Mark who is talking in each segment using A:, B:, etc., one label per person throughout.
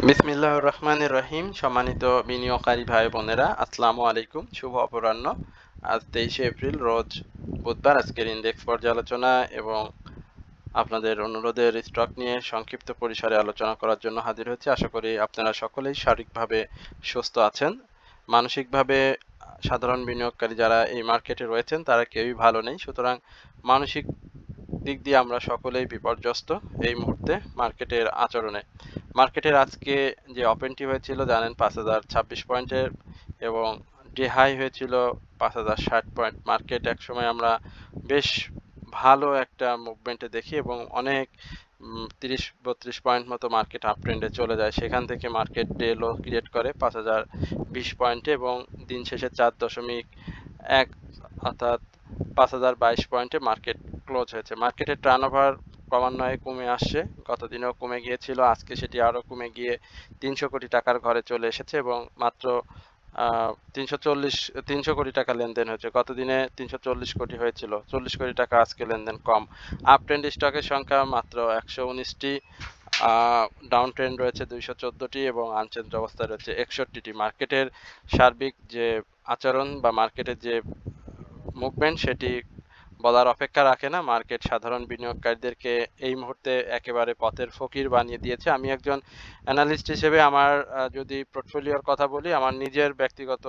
A: বিসমিল্লাহির রহমানির রহিম। সম্মানিত বিনিয়োগকারী ভাই বোনেরা, আসসালামু আলাইকুম। শুভ অপরাহ্ন। আজ 23শে এপ্রিল, রোজ বুধবার। আজকের ইন্ডেক্স পর্যালোচনা এবং আপনাদের অনুরোধের স্টক নিয়ে সংক্ষিপ্ত পরিসরে আলোচনা করার জন্য হাজির হয়েছে। আশা করি আপনারা সকলেই শারীরিকভাবে সুস্থ আছেন। মানসিকভাবে সাধারণ বিনিয়োগকারী যারা এই মার্কেটে রয়েছেন তারা কেউই ভালো নেই। সুতরাং মানসিক দিক দিয়ে আমরা সকলেই বিপর্যস্ত এই মুহূর্তে মার্কেটের আচরণে। মার্কেটের আজকে যে ওপেনটি হয়েছিল জানেন 5026 পয়েন্টের, এবং ডে হাই হয়েছিল 5060 পয়েন্ট। মার্কেট একসময় আমরা বেশ ভালো একটা মুভমেন্টে দেখি এবং অনেক 30-32 পয়েন্ট মতো মার্কেট আপ ট্রেন্ডে চলে যায়। সেখান থেকে মার্কেট ডে লো ক্রিয়েট করে 5020 পয়েন্টে এবং দিন শেষে 4.1 অর্থাৎ 5022 পয়েন্টে মার্কেট ক্লোজ হয়েছে। মার্কেটের টার্নওভার ক্রমান্বয়ে কমে আসছে, গতদিনেও কমে গিয়েছিল, আজকে সেটি আরও কমে গিয়ে 300 কোটি টাকার ঘরে চলে এসেছে এবং মাত্র 300 কোটি টাকা লেনদেন হয়েছে। গতদিনে 340 কোটি হয়েছিল, 40 কোটি টাকা আজকে লেনদেন কম। আপ ট্রেন্ড স্টকের সংখ্যা মাত্র 119টি, ডাউন ট্রেন্ড রয়েছে 214টি এবং আনচেঞ্জ অবস্থায় রয়েছে 61টি। মার্কেটের সার্বিক যে আচরণ বা মার্কেটের যে মুভমেন্ট সেটি বলার অপেক্ষা রাখে না। মার্কেট সাধারণ বিনিয়োগকারীদেরকে এই মুহূর্তে একেবারে পথের ফকির বানিয়ে দিয়েছে। আমি একজন অ্যানালিস্ট হিসেবে আমার যদি পোর্টফোলিওর কথা বলি, আমার নিজের ব্যক্তিগত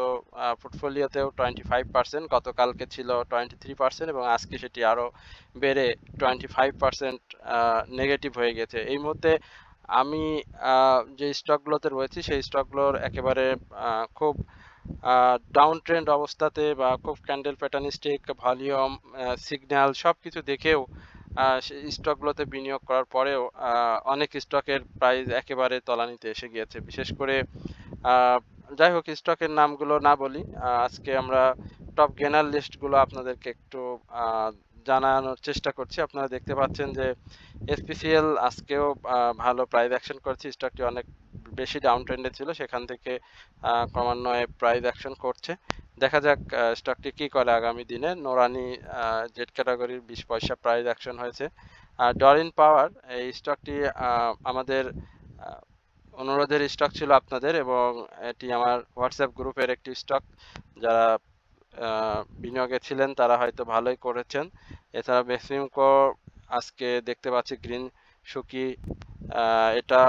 A: পোর্টফোলিওতেও 25%, গতকালকে ছিল 23% এবং আজকে সেটি আরও বেড়ে 25% নেগেটিভ হয়ে গেছে। এই মুহূর্তে আমি যে স্টকগুলোতে রয়েছি সেই স্টকগুলোর একেবারে খুব ডাউন ট্রেন্ড অবস্থাতে বা খুব ক্যান্ডেল প্যাটার্নিস্টিক ভলিউম সিগন্যাল সব কিছু দেখেও সেই স্টকগুলোতে বিনিয়োগ করার পরেও অনেক স্টকের প্রাইস একেবারে তলানিতে এসে গিয়েছে। বিশেষ করে যাই হোক, স্টকের নামগুলো না বলি, আজকে আমরা টপ গেনার লিস্টগুলো আপনাদেরকে একটু জানানোর চেষ্টা করছি। আপনারা দেখতে পাচ্ছেন যে এসপিসিএল আজকেও ভালো প্রাইস অ্যাকশন করেছে। স্টকটি অনেক বেশি ডাউন ট্রেন্ডে ছিল, সেখান থেকে ক্রমান্বয়ে প্রাইস অ্যাকশন করছে। দেখা যাক স্টকটি কি করে আগামী দিনে। নোরানি জেড ক্যাটাগরির 20 পয়সা প্রাইস অ্যাকশন হয়েছে। ডরিন পাওয়ার, এই স্টকটি আমাদের অনুরোধের স্টক ছিল আপনাদের এবং এটি আমার হোয়াটসঅ্যাপ গ্রুপের একটি স্টক। যারা বিনিয়োগে ছিলেন তারা হয়তো ভালোই করেছেন। এছাড়া বেসিমকো আজকে দেখতে পাচ্ছি গ্রিন শুকি, এটা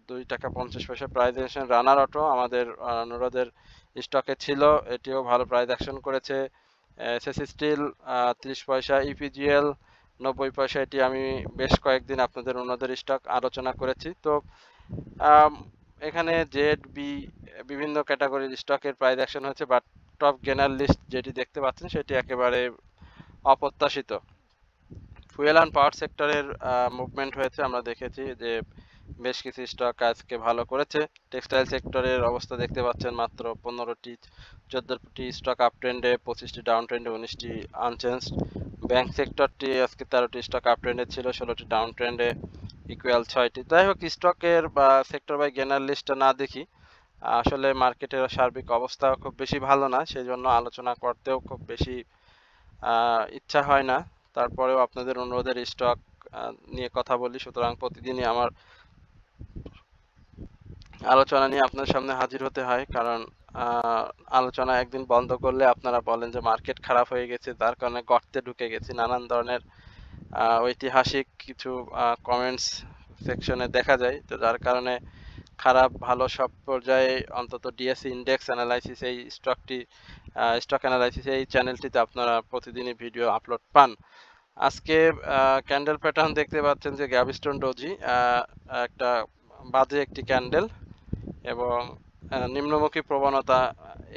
A: 2 টাকা 50 পয়সা প্রাইস অ্যাকশন। রানার অটো আমাদের অনুরোধের স্টকে ছিল, এটিও ভালো প্রাইস অ্যাকশন করেছে। এসএস স্টিল 30 পয়সা, ইপিজিএল 90 পয়সা, এটি আমি বেশ কয়েকদিন আপনাদের অনুরোধের স্টক আলোচনা করেছি। তো এখানে জেড বি বিভিন্ন ক্যাটাগরির স্টকের প্রাইস অ্যাকশন হয়েছে, বাট টপ গেনার লিস্ট যেটি দেখতে পাচ্ছেন সেটি একেবারে অপ্রত্যাশিত। ফুয়েল অ্যান্ড পাওয়ার সেক্টরের মুভমেন্ট হয়েছে, আমরা দেখেছি যে বেশ কিছু স্টক আজকে ভালো করেছে। টেক্সটাইল সেক্টরের অবস্থা দেখতে পাচ্ছেন, মাত্র 14টি স্টক আপ ট্রেন্ডে, 25টি ডাউন ট্রেন্ডে, 19টি আনচেঞ্জ। ব্যাংক সেক্টরটি আজকে 13টি স্টক আপ ট্রেন্ডে ছিল, 16টি ডাউন ট্রেন্ডে, ইকুয়াল 6টি। যাই হোক, স্টকের বা সেক্টর বাই গেনার লিস্টটা না দেখি, আসলে মার্কেটের সার্বিক অবস্থা খুব বেশি ভালো না, সেই জন্য আলোচনা করতেও খুব বেশি ইচ্ছা হয় না। তারপরেও আপনাদের অনুরোধের স্টক নিয়ে কথা বলি, সুতরাং প্রতিদিনই আমার আলোচনা নিয়ে আপনার সামনে হাজির হতে হয়, কারণ আলোচনা একদিন বন্ধ করলে আপনারা বলেন যে মার্কেট খারাপ হয়ে গেছে, তার কারণে গর্তে ঢুকে গেছি। নানান ধরনের ঐতিহাসিক কিছু কমেন্টস সেকশনে দেখা যায়, তো যার কারণে খারাপ ভালো সব পর্যায়ে অন্তত ডিএসসি ইন্ডেক্স অ্যানালাইসিস এই স্টক অ্যানালাইসিস এই চ্যানেলটিতে আপনারা প্রতিদিনই ভিডিও আপলোড পান। আজকে ক্যান্ডেল প্যাটার্ন দেখতে পাচ্ছেন যে গ্যাভিস্টোন ডোজি একটা বাজে একটি ক্যান্ডেল এবং নিম্নমুখী প্রবণতা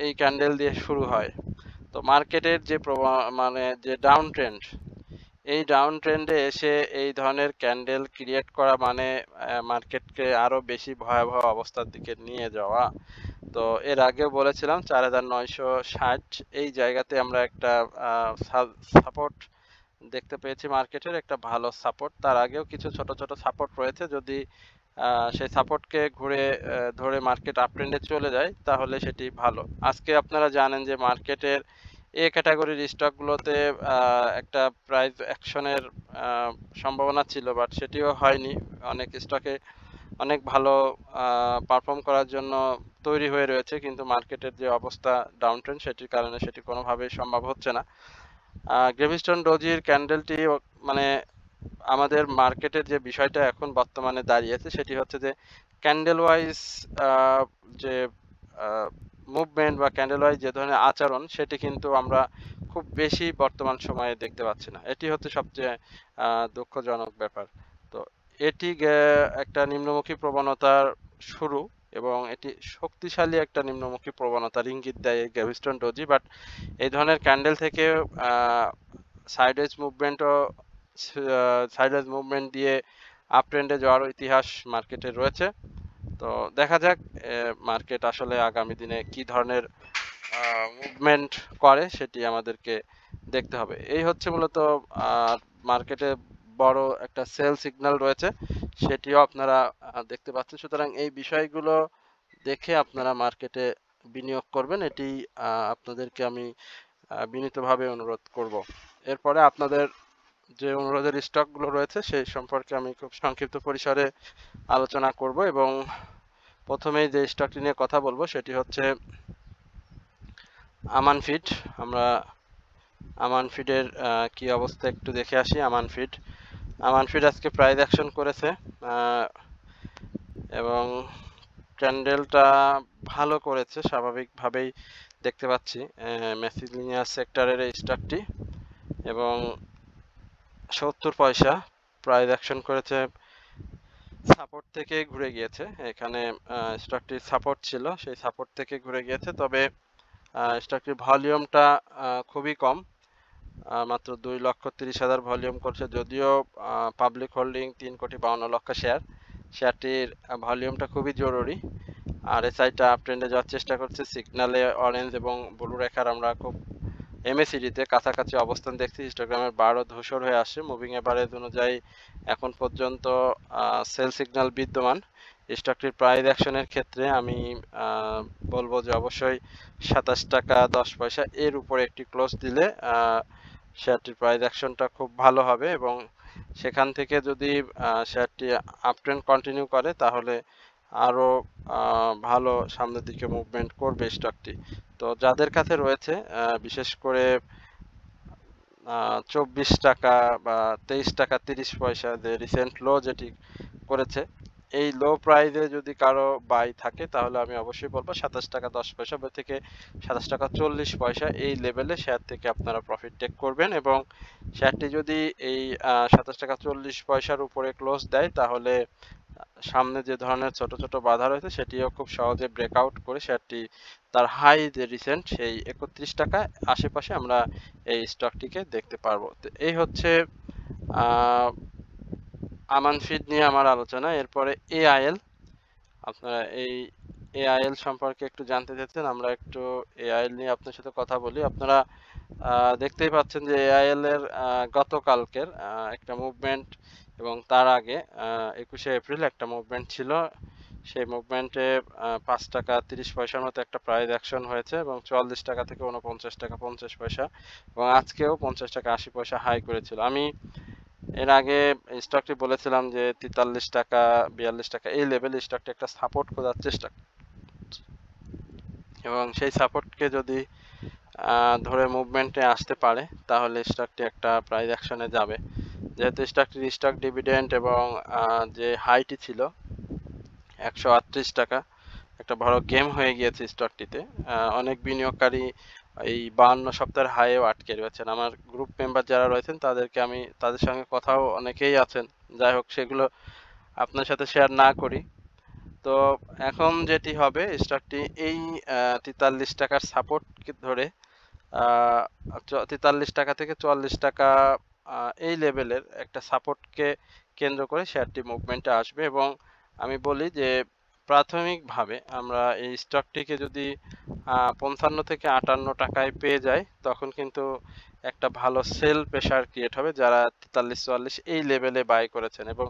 A: এই ক্যান্ডেল দিয়ে শুরু হয়। তো মার্কেটের যে মানে যে ডাউন ট্রেন্ড, এই ডাউন ট্রেন্ডে এসে এই ধরনের ক্যান্ডেল ক্রিয়েট করা মানে মার্কেটকে আরো বেশি ভয়াবহ অবস্থার দিকে নিয়ে যাওয়া। তো এর আগেও বলেছিলাম 4960 এই জায়গাতে আমরা একটা সাপোর্ট দেখতে পেয়েছি, মার্কেটের একটা ভালো সাপোর্ট। তার আগেও কিছু ছোট ছোট সাপোর্ট রয়েছে, যদি সেই সাপোর্টকে ঘুরে ধরে মার্কেট আপ ট্রেন্ডে চলে যায় তাহলে সেটি ভালো। আজকে আপনারা জানেন যে মার্কেটের এ ক্যাটাগরির স্টকগুলোতে একটা প্রাইস অ্যাকশনের সম্ভাবনা ছিল, বাট সেটিও হয়নি। অনেক স্টকে অনেক ভালো পারফর্ম করার জন্য তৈরি হয়ে রয়েছে, কিন্তু মার্কেটের যে অবস্থা ডাউন ট্রেন্ড সেটির কারণে সেটি কোনোভাবেই সম্ভব হচ্ছে না। গ্রেভিস্টোন ডোজির ক্যান্ডেলটি মানে আমাদের মার্কেটের যে বিষয়টা এখন বর্তমানে দাঁড়িয়েছে সেটি হচ্ছে যে ক্যান্ডেল ওয়াইজ যে মুভমেন্ট বা ক্যান্ডেল ওয়াইজ যে ধরনের আচরণ সেটি কিন্তু আমরা খুব বেশি বর্তমান সময়ে দেখতে পাচ্ছি না। এটি হচ্ছে সবচেয়ে দুঃখজনক ব্যাপার। তো এটি একটা নিম্নমুখী প্রবণতার শুরু এবং এটি শক্তিশালী একটা নিম্নমুখী প্রবণতার ইঙ্গিত দেয় এই গ্রেভিস্টোন ডোজি। বাট এই ধরনের ক্যান্ডেল থেকে সাইডওয়েজ মুভমেন্টও সাইডওয়েজ মুভমেন্ট দিয়ে আপ ট্রেন্ডে যাওয়ার ইতিহাস মার্কেটে রয়েছে। তো দেখা যাক মার্কেট আসলে আগামী দিনে কি ধরনের মুভমেন্ট করে সেটি আমাদেরকে দেখতে হবে। এই হচ্ছে মূলত মার্কেটে বড় একটা সেল সিগন্যাল রয়েছে, সেটিও আপনারা দেখতে পাচ্ছেন। সুতরাং এই বিষয়গুলো দেখে আপনারা মার্কেটে বিনিয়োগ করবেন, এটি আপনাদেরকে আমি বিনীতভাবে অনুরোধ করব। এরপরে আপনাদের যে অনুরোধের স্টকগুলো রয়েছে সেই সম্পর্কে আমি খুব সংক্ষিপ্ত পরিসরে আলোচনা করব এবং প্রথমেই যে স্টকটি নিয়ে কথা বলবো সেটি হচ্ছে আমান ফিড। আমরা আমান ফিডের কি অবস্থা একটু দেখে আসি। আমান ফিড আজকে প্রাইস অ্যাকশন করেছে এবং ক্যান্ডেলটা ভালো করেছে, স্বাভাবিকভাবেই দেখতে পাচ্ছি মেসিজ লিনিয়ার সেক্টরের এই স্টকটি এবং 70 পয়সা প্রাইস অ্যাকশন করেছে, সাপোর্ট থেকে ঘুরে গিয়েছে। এখানে স্টকটির সাপোর্ট ছিল, সেই সাপোর্ট থেকে ঘুরে গিয়েছে। তবে স্টকটির ভলিউমটা খুবই কম, মাত্র 2,30,000 ভলিউম করছে। যদিও পাবলিক হোল্ডিং 3,52,00,000 শেয়ারটির ভলিউমটা খুবই জরুরি। আর এসআইটা আপ ট্রেন্ডে যাওয়ার চেষ্টা করছে। সিগনালে অরেঞ্জ এবং ব্লু রেখার আমরা খুব এমএসিডিতে কাছাকাছি অবস্থান দেখছি। হিস্টোগ্রামের বারও ধূসর হয়ে আসে। মুভিং এভারেজ অনুযায়ী এখন পর্যন্ত সেল সিগন্যাল বিদ্যমান। স্টকটির প্রাইস অ্যাকশনের ক্ষেত্রে আমি বলবো যে অবশ্যই 27 টাকা 10 পয়সা এর উপরে একটি ক্লোজ দিলে শেয়ারটির প্রাইস অ্যাকশনটা খুব ভালো হবে এবং সেখান থেকে যদি শেয়ারটি আপট্রেন্ড কন্টিনিউ করে তাহলে আরও ভালো সামনের দিকে মুভমেন্ট করবে স্টকটি। তো যাদের কাছে রয়েছে বিশেষ করে 24 টাকা বা 23 টাকা 30 পয়সা যে রিসেন্ট লো যেটি করেছে, এই লো প্রাইসে যদি কারো বাই থাকে তাহলে আমি অবশ্যই বলবো 27 টাকা 10 পয়সা থেকে 27 টাকা 40 পয়সা এই লেভেলে শেয়ার থেকে আপনারা প্রফিট টেক করবেন এবং শেয়ারটি যদি এই 27 টাকা 40 পয়সার উপরে ক্লোজ দেয় তাহলে সামনে যে ধরনের ছোট ছোট বাধা রয়েছে সেটিও খুব সহজে ব্রেকআউট করে শেয়ারটি তার হাই যে রিসেন্ট সেই 31 টাকা আশেপাশে আমরা এই স্টকটিকে দেখতে পারবো। তো এই হচ্ছে আমান ফিড নিয়ে আমার আলোচনা। এরপরে এআইএল, আপনারা এই এআইএল সম্পর্কে একটু জানতে চাচ্ছেন, আমরা একটু এআইএল নিয়ে আপনার সাথে কথা বলি। আপনারা দেখতেই পাচ্ছেন যে এআইএল এর গতকালকের একটা মুভমেন্ট এবং তার আগে 21শে এপ্রিল একটা মুভমেন্ট ছিল। সেই মুভমেন্টে 5 টাকা 30 পয়সার মতো একটা প্রাইস অ্যাকশন হয়েছে এবং 44 টাকা থেকে 49 টাকা 50 পয়সা এবং আজকেও 50 টাকা 80 পয়সা হাই করেছিল। আমি এর আগে স্টকটি বলেছিলাম যে 43 টাকা 42 টাকা এই লেভেলে স্টকটি একটা সাপোর্ট খোঁজার চেষ্টা এবং সেই সাপোর্টকে যদি ধরে মুভমেন্টে আসতে পারে তাহলে স্টকটি একটা প্রাইস অ্যাকশনে যাবে। যেহেতু স্টকটির স্টক ডিভিডেন্ড এবং যে হাইটি ছিল 138 টাকা, একটা বড় গেম হয়ে গিয়েছে স্টকটিতে। অনেক বিনিয়োগকারী এই 52 সপ্তাহের হাইও আটকে রয়েছেন। আমার গ্রুপ মেম্বার যারা রয়েছেন তাদেরকে আমি তাদের সঙ্গে কথাও অনেকেই আছেন, যাই হোক সেগুলো আপনার সাথে শেয়ার না করি। তো এখন যেটি হবে স্টকটি এই 43 টাকার সাপোর্টকে ধরে 43 টাকা থেকে 44 টাকা এই লেভেলের একটা সাপোর্টকে কেন্দ্র করে শেয়ারটি মুভমেন্টে আসবে এবং আমি বলি যে প্রাথমিকভাবে আমরা এই স্টকটিকে যদি 55 থেকে 58 টাকায় পেয়ে যাই তখন কিন্তু একটা ভালো সেল প্রেসার ক্রিয়েট হবে যারা 43-44 এই লেভেলে বাই করেছেন এবং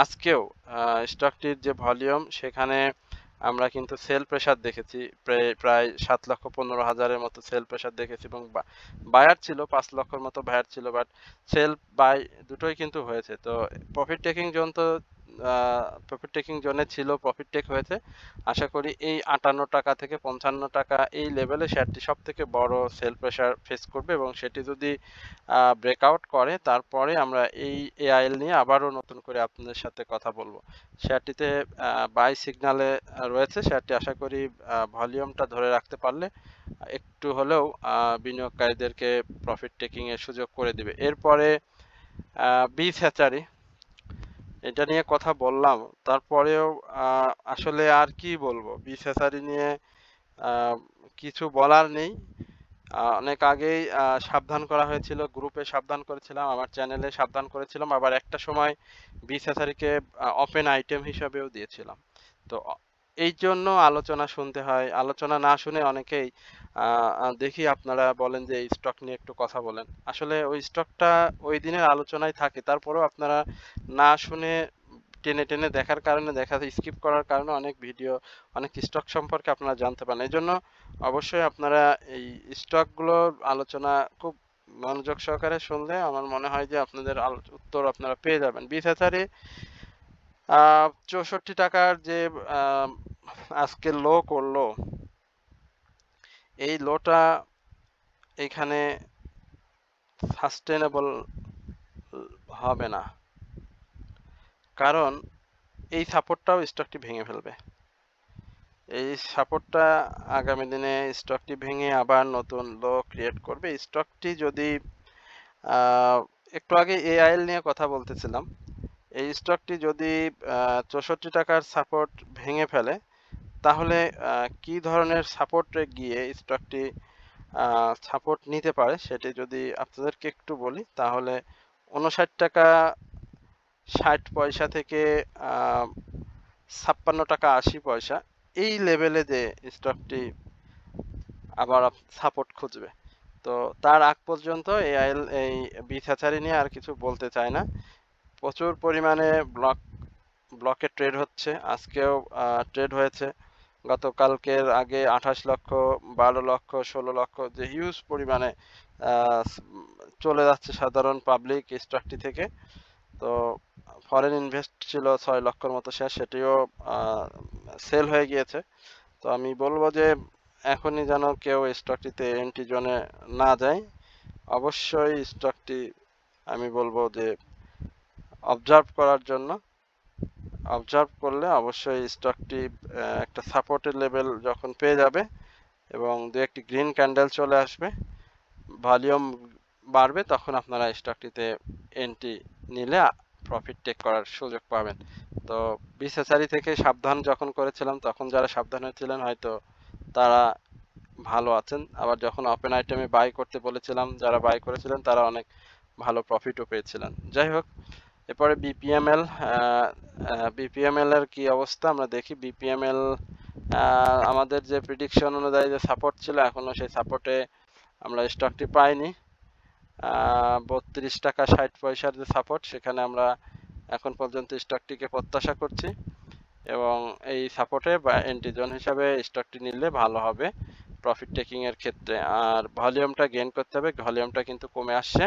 A: আজকেও স্টকটির যে ভলিউম সেখানে আমরা কিন্তু সেল প্রেসার দেখেছি প্রায় 7,15,000-এর মতো সেল প্রেসার দেখেছি এবং বায়ার ছিল 5 লক্ষের মতো বায়ার ছিল, বাট সেল বাই দুটোই কিন্তু হয়েছে। তো প্রফিট টেকিং জোন তো প্রফিট টেকিং জোনে ছিল, প্রফিট টেক হয়েছে। আশা করি এই 58 টাকা থেকে 55 টাকা এই লেভেলে শেয়ারটি সব থেকে বড় সেল প্রেসার ফেস করবে, এবং সেটি যদি ব্রেকআউট করে তারপরে আমরা এই এআইএল নিয়ে আবারও নতুন করে আপনাদের সাথে কথা বলবো। শেয়ারটিতে বাই সিগনালে রয়েছে, শেয়ারটি আশা করি ভলিউমটা ধরে রাখতে পারলে একটু হলেও বিনিয়োগকারীদেরকে প্রফিট টেকিং এর সুযোগ করে দিবে। এরপরে বীজ হ্যাচারি, এটা নিয়ে কথা বললাম, তারপরেও আসলে আর কি বলবো, বীজ হ্যাচারি নিয়ে কিছু বলার নেই। অনেক আগেই সাবধান করা হয়েছিল, গ্রুপে সাবধান করেছিলাম, আমার চ্যানেলে সাবধান করেছিলাম, আবার একটা সময় বীজ হ্যাচারিকে ওপেন আইটেম হিসাবেও দিয়েছিলাম। তো এই জন্য আলোচনা শুনতে হয়, আলোচনা না শুনে অনেকেই দেখি আপনারা বলেন যে এই স্টক নিয়ে একটু কথা বলেন। আসলে ওই স্টকটা ওই দিনের আলোচনায় থাকে, তারপরেও আপনারা না শুনে টেনে টেনে দেখার কারণে, স্কিপ করার কারণে অনেক ভিডিও, অনেক স্টক সম্পর্কে আপনারা জানতে পারেন। এই জন্য অবশ্যই আপনারা এই স্টকগুলোর আলোচনা খুব মনোযোগ সহকারে শুনলে আমার মনে হয় যে আপনাদের উত্তর আপনারা পেয়ে যাবেন। বীজ হ্যাচারি 64 টাকার যে আজকে লো করলো, এই লোটা এখানে সাস্টেনেবল হবে না, কারণ এই সাপোর্টটাও স্টকটি ভেঙে ফেলবে। এই সাপোর্টটা আগামী দিনে স্টকটি ভেঙে আবার নতুন লো ক্রিয়েট করবে। স্টকটি যদি একটু আগে এআইএল নিয়ে কথা বলতেছিলাম, এই স্টকটি যদি 64 টাকার সাপোর্ট ভেঙে ফেলে তাহলে কি ধরনের সাপোর্টে গিয়ে স্টকটি সাপোর্ট নিতে পারে সেটি যদি আপনাদেরকে একটু বলি, তাহলে 59 টাকা 60 পয়সা থেকে 56 টাকা 80 পয়সা এই লেভেলে যে স্টকটি আবার সাপোর্ট খুঁজবে। তো তার আগ পর্যন্ত এই বীজ হ্যাচারি নিয়ে আর কিছু বলতে চাই না। প্রচুর পরিমাণে ব্লকে ট্রেড হচ্ছে, আজকেও ট্রেড হয়েছে। গতকালকের আগে 28 লক্ষ, 12 লক্ষ, 16 লক্ষ যে হিউজ পরিমাণে চলে যাচ্ছে সাধারণ পাবলিক স্টকটি থেকে। তো ফরেন ইনভেস্ট ছিল 6 লক্ষর মতো শেয়ার, সেটিও সেল হয়ে গিয়েছে। তো আমি বলবো যে এখনই যেন কেউ স্টকটিতে এন্ট্রি জোনে না যায়। অবশ্যই স্টকটি আমি বলবো যে অবজার্ভ করার জন্য, অবজার্ভ করলে অবশ্যই স্টকটি একটা সাপোর্টের লেভেল যখন পেয়ে যাবে এবং দু একটি গ্রিন ক্যান্ডেল চলে আসবে, ভলিউম বাড়বে, তখন আপনারা স্টকটিতে এন্ট্রি নিলে প্রফিট টেক করার সুযোগ পাবেন। তো বীজ হ্যাচারি থেকে সাবধান যখন করেছিলাম তখন যারা সাবধান হয়েছিলেন হয়তো তারা ভালো আছেন, আবার যখন ওপেন আইটেমে বাই করতে বলেছিলাম যারা বাই করেছিলেন তারা অনেক ভালো প্রফিটও পেয়েছিলেন। যাই হোক, এরপরে বিপিএমএল, বিপিএমএল এর কি অবস্থা আমরা দেখি। বিপিএমএল আমাদের যে প্রেডিকশন অনুযায়ী যে সাপোর্ট ছিল, এখনো সেই সাপোর্টে আমরা স্টকটি পাইনি। 32 টাকা 60 পয়সার যে সাপোর্ট, সেখানে আমরা এখন পর্যন্ত স্টকটিকে প্রত্যাশা করছি এবং এই সাপোর্টে বা এন্ট্রি জোন হিসাবে স্টকটি নিলে ভালো হবে প্রফিট টেকিং এর ক্ষেত্রে। আর ভলিউমটা গেইন করতে হবে, ভলিউমটা কিন্তু কমে আসছে।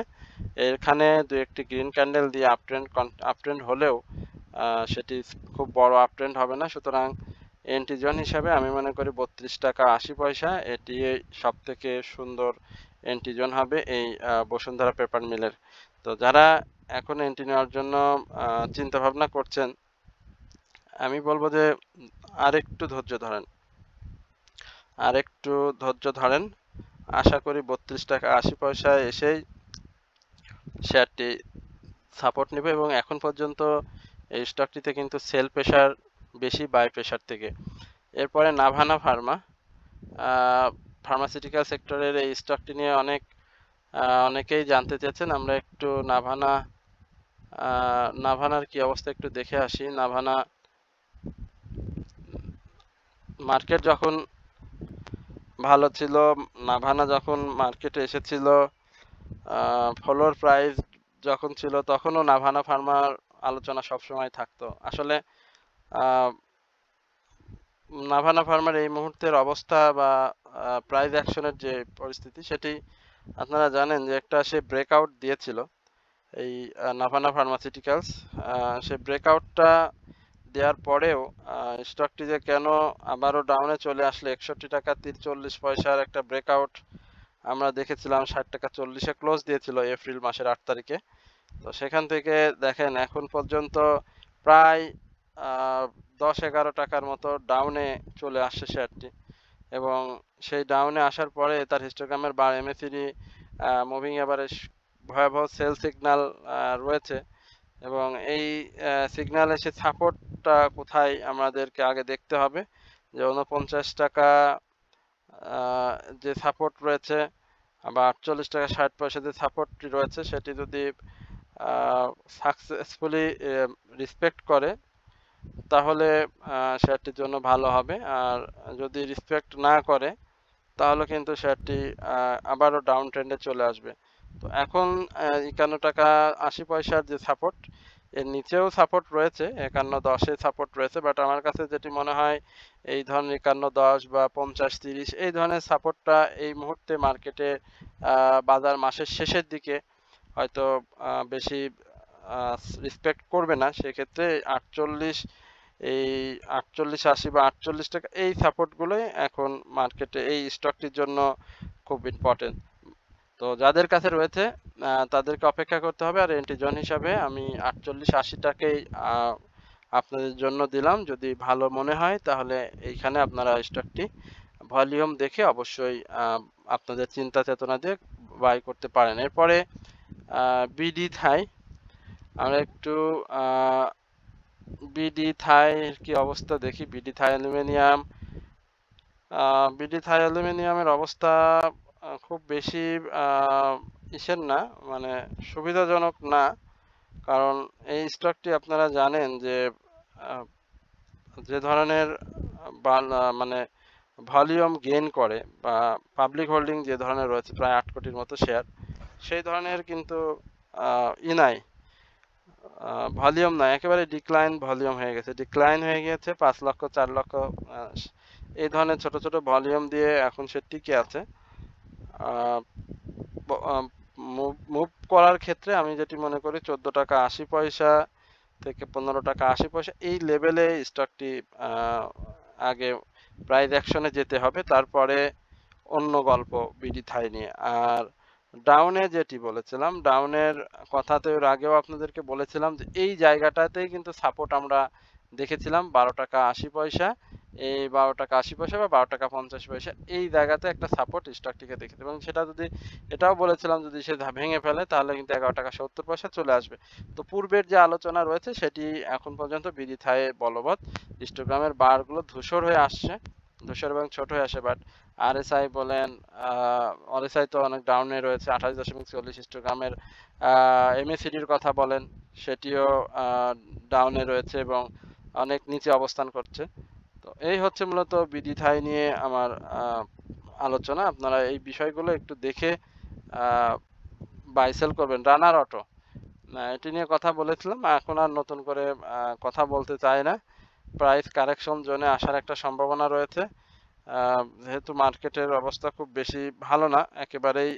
A: এখানে দু একটি গ্রিন ক্যান্ডেল দিয়ে আপট্রেন্ড হলেও সেটি খুব বড় আপট্রেন্ড হবে না। সুতরাং এন্ট্রি জোন হিসাবে আমি মনে করি 32 টাকা 80 পয়সা এটি সব থেকে সুন্দর এন্ট্রি জোন হবে এই বসুন্ধরা পেপার মিলের। তো যারা এখন এন্ট্রি নেওয়ার জন্য চিন্তা ভাবনা করছেন, আমি বলবো যে আরেকটু ধৈর্য ধরেন, আরেকটু ধৈর্য ধরেন। আশা করি 32 টাকা 80 পয়সায় এসেই শেয়ারটি সাপোর্ট নেবে এবং এখন পর্যন্ত এই স্টকটিতে কিন্তু সেল প্রেসার বেশি বাই প্রেসার থেকে। এরপরে নাভানা ফার্মা, ফার্মাসিউটিক্যাল সেক্টরের এই স্টকটি নিয়ে অনেকেই জানতে চেয়েছেন। আমরা একটু নাভানার কি অবস্থা একটু দেখে আসি। নাভানা মার্কেট যখন ভালো ছিল, নাভানা যখন মার্কেটে এসেছিল, ফলোর প্রাইস যখন ছিল, তখনও নাভানা ফার্মার আলোচনা সবসময় থাকতো। আসলে নাভানা ফার্মার এই মুহূর্তের অবস্থা বা প্রাইস অ্যাকশনের যে পরিস্থিতি, সেটি আপনারা জানেন যে একটা সে ব্রেকআউট দিয়েছিল, এই নাভানা ফার্মাসিউটিক্যালস, সেই ব্রেকআউটটা দেওয়ার পরেও স্টকটি যে কেন আবারও ডাউনে চলে আসলে 61 টাকা 43 পয়সার একটা ব্রেকআউট আমরা দেখেছিলাম, 60 টাকা 40-এ ক্লোজ দিয়েছিল এপ্রিল মাসের 8 তারিখে। তো সেখান থেকে দেখেন এখন পর্যন্ত প্রায় 10-11 টাকার মতো ডাউনে চলে আসছে শেয়ারটি, এবং সেই ডাউনে আসার পরে তার হিস্টোগ্রামের বার এমএসিডি মুভিং এভারেজ ভয়াবহ সেল সিগন্যাল রয়েছে, এবং এই সিগন্যাল এসে সাপোর্টটা কোথায় আমাদেরকে আগে দেখতে হবে, যে 49 টাকা যে সাপোর্ট রয়েছে বা 48 টাকা 60 পয়সা যে সাপোর্টটি রয়েছে সেটি যদি সাকসেসফুলি রেসপেক্ট করে তাহলে শেয়ারটির জন্য ভালো হবে, আর যদি রেসপেক্ট না করে তাহলে কিন্তু শেয়ারটি আবারও ডাউন ট্রেন্ডে চলে আসবে। তো এখন 51 টাকা 80 পয়সার যে সাপোর্ট, এর নিচেও সাপোর্ট রয়েছে, 51-10-এ সাপোর্ট রয়েছে, বাট আমার কাছে যেটি মনে হয় এই ধরনের 51-10 বা 50-30 এই ধরনের সাপোর্টটা এই মুহূর্তে মার্কেটে বাজার মাসের শেষের দিকে হয়তো বেশি রেসপেক্ট করবে না। সেক্ষেত্রে 48-80 বা 48 টাকা এই সাপোর্টগুলোই এখন মার্কেটে এই স্টকটির জন্য খুব ইম্পর্টেন্ট। তো যাদের কাছে রয়েছে তাদেরকে অপেক্ষা করতে হবে, আর এন্ট্রি জোন হিসাবে আমি 48-80 টাকেই আপনাদের জন্য দিলাম। যদি ভালো মনে হয় তাহলে এইখানে আপনারা স্টকটি ভলিউম দেখে অবশ্যই আপনাদের চিন্তা চেতনা দিয়ে বাই করতে পারেন। এরপরে বিডি থাই, আমরা একটু বিডি থাই কি অবস্থা দেখি। বিডি থাই অ্যালুমিনিয়ামের অবস্থা খুব বেশি ইসের না, মানে সুবিধাজনক না, কারণ এই স্টকটি আপনারা জানেন যে যে ধরনের মানে ভলিউম গেইন করে বা পাবলিক হোল্ডিং যে ধরনের রয়েছে প্রায় 8 কোটির মতো শেয়ার, সেই ধরনের কিন্তু নাই, ভলিউম নাই, একেবারে ডিক্লাইন ভলিউম হয়ে গেছে, ডিক্লাইন হয়ে গিয়েছে 5 লক্ষ 4 লক্ষ এই ধরনের ছোট ছোট ভলিউম দিয়ে এখন সে টিকে আছে। মুভ করার ক্ষেত্রে আমি যেটি মনে করি 14 টাকা 80 পয়সা থেকে 15 টাকা 80 পয়সা এই লেভেলে স্টকটি আগে প্রাইস অ্যাকশনে যেতে হবে, তারপরে অন্য গল্প বিডি থাই নিয়ে। আর ডাউনে যেটি বলেছিলাম, ডাউনের কথাতে এর আগেও আপনাদেরকে বলেছিলাম যে এই জায়গাটাতেই কিন্তু সাপোর্ট আমরা দেখেছিলাম 12 টাকা 80 পয়সা, এই 12 টাকা 80 পয়সা বা 12 টাকা 50 পয়সা এই জায়গাতে একটা সাপোর্ট স্টকটিকে দেখেছি, এবং সেটা যদি এটাও বলেছিলাম যদি সে ভেঙে ফেলে তাহলে কিন্তু 11 টাকা 70 পয়সা চলে আসবে। তো পূর্বের যে আলোচনা রয়েছে সেটি এখন পর্যন্ত বিডি থাই বলবৎ। হিস্টোগ্রামের বারগুলো ধূসর হয়ে আসছে, ধূসর এবং ছোট হয়ে আসে, বাট আরএসআই বলেন, আরএসআই তো অনেক ডাউনে রয়েছে 28.40 হিস্টোগ্রামের। এমএসিডির কথা বলেন, সেটিও ডাউনে রয়েছে এবং অনেক নিচে অবস্থান করছে। তো এই হচ্ছে মূলত বিডি থাই নিয়ে আমার আলোচনা। আপনারা এই বিষয়গুলো একটু দেখে বাই সেল করবেন। রানার অটো, এটি নিয়ে কথা বলেছিলাম, এখন আর নতুন করে কথা বলতে চাই না। প্রাইস কারেকশন জোনে আসার একটা সম্ভাবনা রয়েছে, যেহেতু মার্কেটের অবস্থা খুব বেশি ভালো না, একেবারেই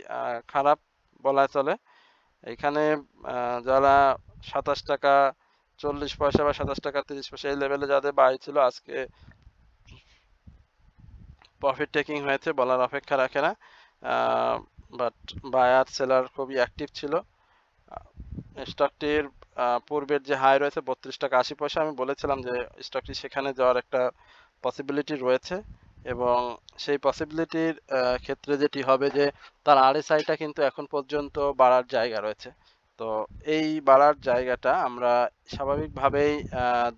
A: খারাপ বলা চলে। এখানে যারা 27 টাকা 40 পয়সা বা 27 টাকা 30 পয়সা এই লেভেলে যাদের বাই ছিল আজকে প্রফিট টেকিং হয়েছে, বলার অপেক্ষা রাখে না, বাট বায়ার সেলার খুবই অ্যাক্টিভ ছিল। স্টকটির পূর্বের যে হাই রয়েছে 32 টাকা 80 পয়সা, আমি বলেছিলাম যে স্টকটি সেখানে যাওয়ার একটা পসিবিলিটি রয়েছে, এবং সেই পসিবিলিটির ক্ষেত্রে যেটি হবে যে তার আরএসআইটা কিন্তু এখন পর্যন্ত বাড়ার জায়গা রয়েছে। তো এই বাড়ার জায়গাটা আমরা স্বাভাবিকভাবেই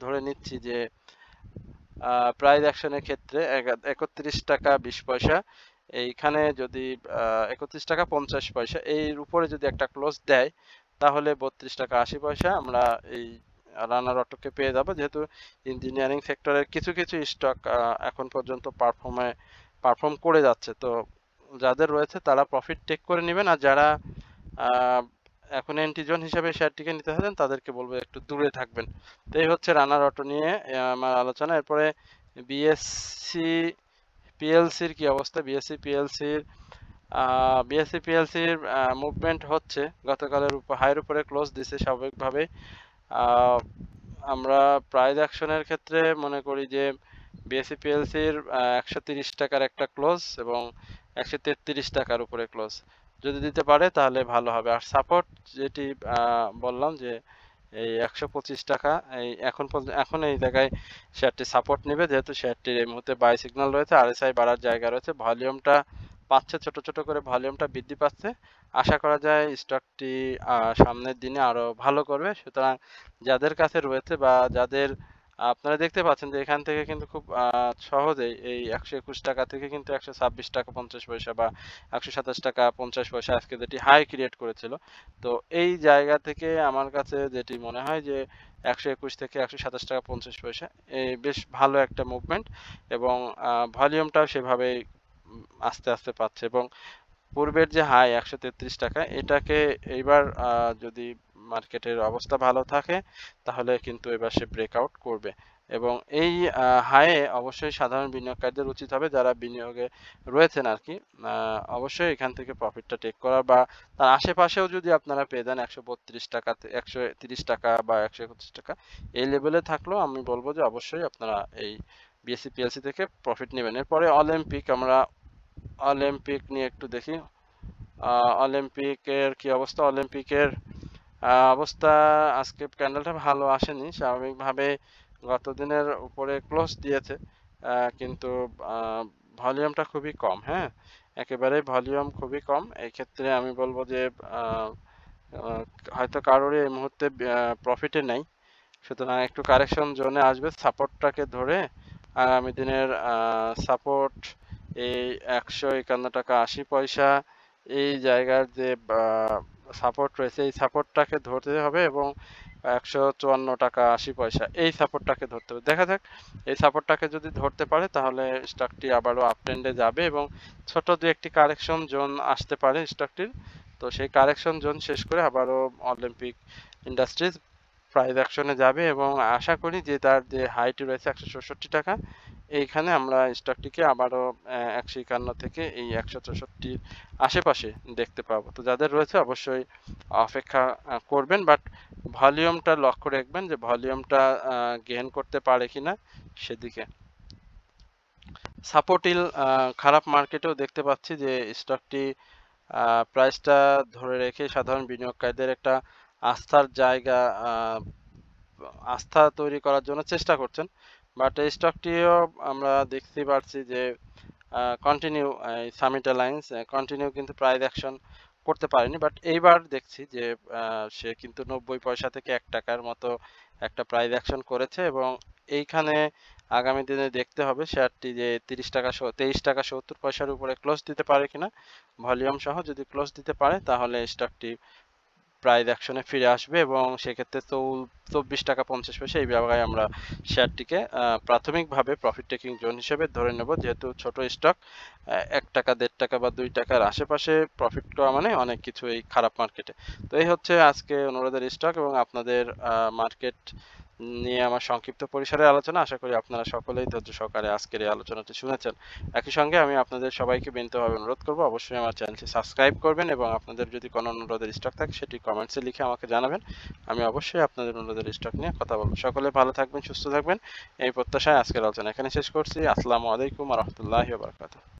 A: ধরে নিচ্ছি যে প্রাইস অ্যাকশনের ক্ষেত্রে 31 টাকা 20 পয়সা, এইখানে যদি 31 টাকা 50 পয়সা এর উপরে যদি একটা ক্লোজ দেয় তাহলে 32 টাকা 80 পয়সা আমরা এই রানার অটোকে পেয়ে যাব, যেহেতু ইঞ্জিনিয়ারিং সেক্টরের কিছু কিছু স্টক এখন পর্যন্ত পারফর্ম করে যাচ্ছে। তো যাদের রয়েছে তারা প্রফিট টেক করে নেবেন, আর যারা এখন এন্ট্রি জোন হিসেবে শেয়ারটিকে নিতে চান তাদেরকে বলবো একটু দূরে থাকবেন। তো এই হচ্ছে রানার অটো নিয়ে আমার আলোচনা। এরপরে বিএসসি পিএলসির কি অবস্থা। বিএসসি পিএলসির বিএসসি পিএলসির মুভমেন্ট হচ্ছে, গতকালের হাইয়ের উপরে ক্লোজ দিছে স্বাভাবিকভাবে। আমরা প্রাইস অ্যাকশনের ক্ষেত্রে মনে করি যে বিএসসি পিএলসির 130 টাকার একটা ক্লোজ এবং 133 টাকার উপরে ক্লোজ যদি দিতে পারে তাহলে ভালো হবে। আর সাপোর্ট যেটি বললাম যে এই 125 টাকা, এই এখন এই জায়গায় শেয়ারটি সাপোর্ট নেবে, যেহেতু শেয়ারটির এই মুহূর্তে বাই সিগন্যাল রয়েছে, আরএসআই বাড়ার জায়গা রয়েছে, ভলিউমটা পাচ্ছে, ছোট ছোট করে ভলিউমটা বৃদ্ধি পাচ্ছে। আশা করা যায় স্টকটি সামনের দিনে আরো ভালো করবে। সুতরাং যাদের কাছে রয়েছে বা যাদের আপনারা দেখতে পাচ্ছেন যে এখান থেকে কিন্তু খুব সহজেই এই 121 টাকা থেকে কিন্তু 126 টাকা 50 পয়সা বা 127 টাকা 50 পয়সা আজকে যেটি হাই ক্রিয়েট করেছিল। তো এই জায়গা থেকে আমার কাছে যেটি মনে হয় যে 121 থেকে 127 টাকা 50 পয়সা এই বেশ ভালো একটা মুভমেন্ট এবং ভলিউমটাও সেভাবেই আস্তে আস্তে পাচ্ছে এবং পূর্বের যে হাই 133 টাকা এটাকে এইবার যদি মার্কেটের অবস্থা ভালো থাকে তাহলে কিন্তু এবার সে ব্রেকআউট করবে এবং এই হাইয়ে অবশ্যই সাধারণ বিনিয়োগকারীদের উচিত হবে, যারা বিনিয়োগে রয়েছেন আর কি, অবশ্যই এখান থেকে প্রফিটটা টেক করা বা তার আশেপাশেও যদি আপনারা পেয়ে যান 132 টাকা 130 টাকা বা 131 টাকা এই লেভেলে থাকলেও আমি বলবো যে অবশ্যই আপনারা এই বিএসসি পিএলসি থেকে প্রফিট নেবেন। এরপরে অলিম্পিক, আমরা অলিম্পিক নিয়ে একটু দেখি অলিম্পিকের কি অবস্থা। অলিম্পিকের অবস্থা আজকে ক্যান্ডেলটা ভালো আসেনি, স্বাভাবিকভাবে গত দিনের উপরে ক্লোজ দিয়েছে, কিন্তু ভলিউমটা খুবই কম। হ্যাঁ, একেবারে ভলিউম খুবই কম। এই ক্ষেত্রে আমি বলবো যে হয়তো কারোরই এই মুহূর্তে প্রফিটে নেই, সুতরাং একটু কারেকশন জোনে আসবে। সাপোর্টটাকে ধরে আগামী দিনের সাপোর্ট এই 151 টাকা 80 পয়সা এই জায়গার যে সাপোর্ট রয়েছে এই সাপোর্টটাকে ধরতে হবে এবং 154 টাকা 80 পয়সা এই সাপোর্টটাকে ধরতে হবে। দেখা যাক এই সাপোর্টটাকে যদি ধরতে পারে তাহলে স্টকটি আবারও আপট্রেন্ডে যাবে এবং ছোট দু একটি কারেকশন জোন আসতে পারে স্টকটির। তো সেই কারেকশন জোন শেষ করে আবারও অলিম্পিক ইন্ডাস্ট্রিজ প্রাইস অ্যাকশনে যাবে এবং আশা করি যে তার যে হাইটি রয়েছে 166 টাকা, এইখানে আমরা স্টকটিকে আবারও 151 থেকে এই 164 আশেপাশে দেখতে পাবো। তো যাদের রয়েছে অবশ্যই অপেক্ষা করবেন, বাট ভলিউমটা লক্ষ্য রাখবেন যে ভলিউমটা গেইন করতে পারে কিনা সেদিকে। সাপোর্টিল খারাপ মার্কেটেও দেখতে পাচ্ছি যে স্টকটি প্রাইসটা ধরে রেখে সাধারণ বিনিয়োগকারীদের একটা আস্থার জায়গা আস্থা তৈরি করার জন্য চেষ্টা করছেন, বাট এই স্টকটিও আমরা দেখতে পাচ্ছি যে কন্টিনিউ সামিট অ্যালায়েন্স কন্টিনিউ কিন্তু প্রাইস অ্যাকশন করতে পারেনি, বাট এইবার দেখছি যে সে কিন্তু 90 পয়সা থেকে 1 টাকার মতো একটা প্রাইস অ্যাকশন করেছে এবং এইখানে আগামী দিনে দেখতে হবে শেয়ারটি যে 23 টাকা 70 পয়সার উপরে ক্লোজ দিতে পারে কিনা। ভলিউম সহ যদি ক্লোজ দিতে পারে তাহলে স্টকটি প্রাইস অ্যাকশনে ফিরে আসবে এবং সেক্ষেত্রে 24 টাকা 50 পয়সা এই জায়গায় আমরা শেয়ারটিকে প্রাথমিকভাবে প্রফিট টেকিং জোন হিসেবে ধরে নেব, যেহেতু ছোট স্টক 1 টাকা 1.5 টাকা বা 2 টাকার আশেপাশে প্রফিট করা মানে অনেক কিছু এই খারাপ মার্কেটে। তো এই হচ্ছে আজকে অনুরোধের স্টক এবং আপনাদের মার্কেট নিয়ে আমার সংক্ষিপ্ত পরিসরে আলোচনা। আশা করি আপনারা সকলেই ধৈর্য সহকারে আজকের এই আলোচনাটি শুনেছেন। একই সঙ্গে আমি আপনাদের সবাইকে বিনীতভাবে অনুরোধ করব অবশ্যই আমার চ্যানেলটি সাবস্ক্রাইব করবেন এবং আপনাদের যদি কোনো অনুরোধের স্টক থাকে সেটি কমেন্টসে লিখে আমাকে জানাবেন। আমি অবশ্যই আপনাদের অনুরোধের স্টক নিয়ে কথা বলবো। সকলে ভালো থাকবেন, সুস্থ থাকবেন এই প্রত্যাশায় আজকের আলোচনা এখানে শেষ করছি। আসসালামু আলাইকুম ওয়া রাহমাতুল্লাহি ওয়া বারাকাতুহু।